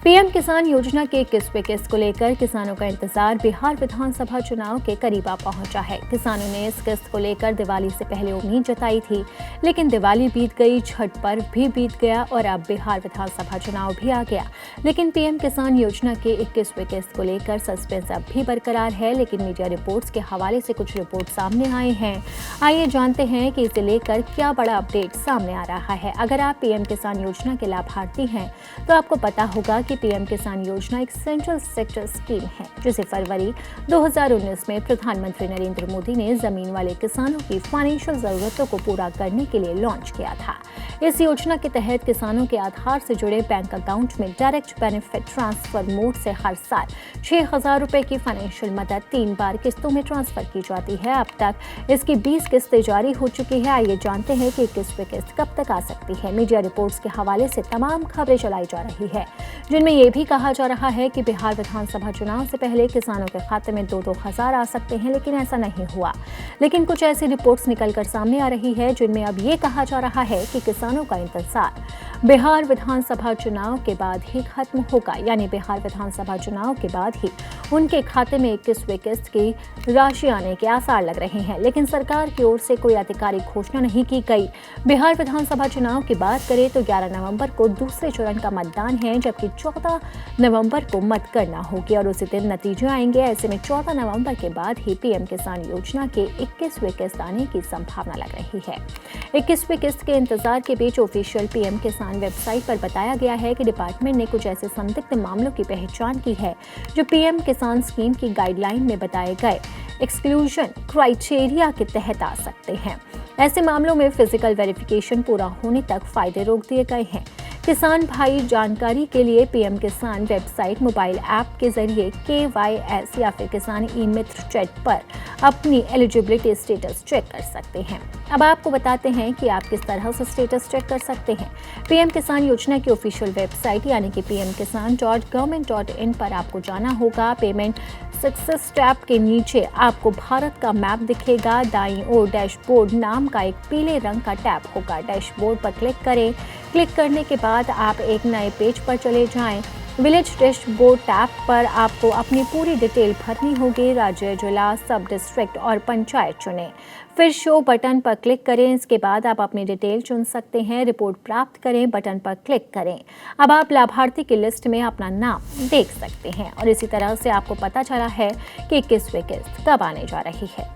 PM किसान योजना के 21वें किस्त को लेकर किसानों का इंतजार बिहार विधानसभा चुनाव के करीब आ पहुंचा है। किसानों ने इस किस्त को लेकर दिवाली से पहले उम्मीद जताई थी, लेकिन दिवाली बीत गई, छठ पर्व भी बीत गया और अब बिहार विधानसभा चुनाव भी आ गया। लेकिन पीएम किसान योजना के 21वें किस्त को लेकर सस्पेंस अब भी बरकरार है, लेकिन मीडिया रिपोर्ट्स के हवाले से कुछ रिपोर्ट सामने आए हैं। आइए जानते हैं कि इसे लेकर क्या बड़ा अपडेट सामने आ रहा है। अगर आप पीएम किसान योजना के लाभार्थी हैं तो आपको पता होगा कि पीएम किसान योजना एक सेंट्रल सेक्टर स्कीम है, जिसे फरवरी 2019 में प्रधानमंत्री नरेंद्र मोदी ने जमीन वाले किसानों की फाइनेंशियल जरूरतों को पूरा करने के लिए लॉन्च किया था। इस योजना के तहत किसानों के आधार से जुड़े बैंक अकाउंट में डायरेक्ट बेनिफिट ट्रांसफर मोड से हर साल 6,000 रुपए की फाइनेंशियल मदद 3 बार किस्तों में ट्रांसफर की जाती है। अब तक इसकी 20 किस्तें जारी हो चुकी है। आइए जानते हैं कि 21वें किस्त कब तक आ सकती है। मीडिया रिपोर्ट्स के हवाले से तमाम खबरें चलाई जा रही है, जिनमें यह भी कहा जा रहा है कि बिहार विधानसभा चुनाव से पहले किसानों के खाते में 2-2 हजार आ सकते हैं, लेकिन ऐसा नहीं हुआ। लेकिन कुछ ऐसी रिपोर्ट्स निकलकर सामने आ रही है जिनमें अब ये कहा जा रहा है कि किसानों का इंतजार बिहार विधानसभा चुनाव के बाद ही खत्म होगा, यानी बिहार विधानसभा चुनाव के बाद ही उनके खाते में 21वें किस्त की राशि आने के आसार लग रहे हैं। लेकिन सरकार की ओर से कोई आधिकारिक घोषणा नहीं की गई। बिहार विधानसभा चुनाव की बात करें तो 11 नवंबर को दूसरे चरण का मतदान है, जबकि 14 नवंबर को मतगणना होगी और उसी दिन नतीजे आएंगे। ऐसे में 14 नवंबर के बाद ही पीएम किसान योजना के 21वें किस्त आने की संभावना लग रही है। 21वें किस्त के इंतजार के बीच ऑफिशियल पीएम किसान वेबसाइट पर बताया गया है कि डिपार्टमेंट ने कुछ ऐसे संदिग्ध मामलों की पहचान की है जो पीएम किसान स्कीम की गाइडलाइन में बताए गए एक्सक्लूजन क्राइटेरिया के तहत आ सकते हैं। ऐसे मामलों में फिजिकल वेरिफिकेशन पूरा होने तक फायदे रोक दिए गए हैं। किसान भाई जानकारी के लिए पीएम किसान वेबसाइट, मोबाइल ऐप के जरिए KYS या फिर किसान ई मित्र चैट पर अपनी एलिजिबिलिटी स्टेटस चेक कर सकते हैं। अब आपको बताते हैं कि आप किस तरह से स्टेटस चेक कर सकते हैं। पीएम किसान योजना की ऑफिशियल वेबसाइट यानी कि pmkisan.government.in पर आपको जाना होगा। पेमेंट सक्सेस टैब के नीचे आपको भारत का मैप दिखेगा। दाईं ओर डैशबोर्ड नाम का एक पीले रंग का टैब होगा। डैशबोर्ड पर क्लिक करें। क्लिक करने के बाद आप एक नए पेज पर चले जाएं। विलेज डैशबोर्ड टैब पर आपको अपनी पूरी डिटेल भरनी होगी। राज्य, जिला, सब डिस्ट्रिक्ट और पंचायत चुनें। फिर शो बटन पर क्लिक करें। इसके बाद आप अपनी डिटेल चुन सकते हैं। रिपोर्ट प्राप्त करें बटन पर क्लिक करें। अब आप लाभार्थी की लिस्ट में अपना नाम देख सकते हैं और इसी तरह से आपको पता चला है कि 21वें किस्त कब आने जा रही है।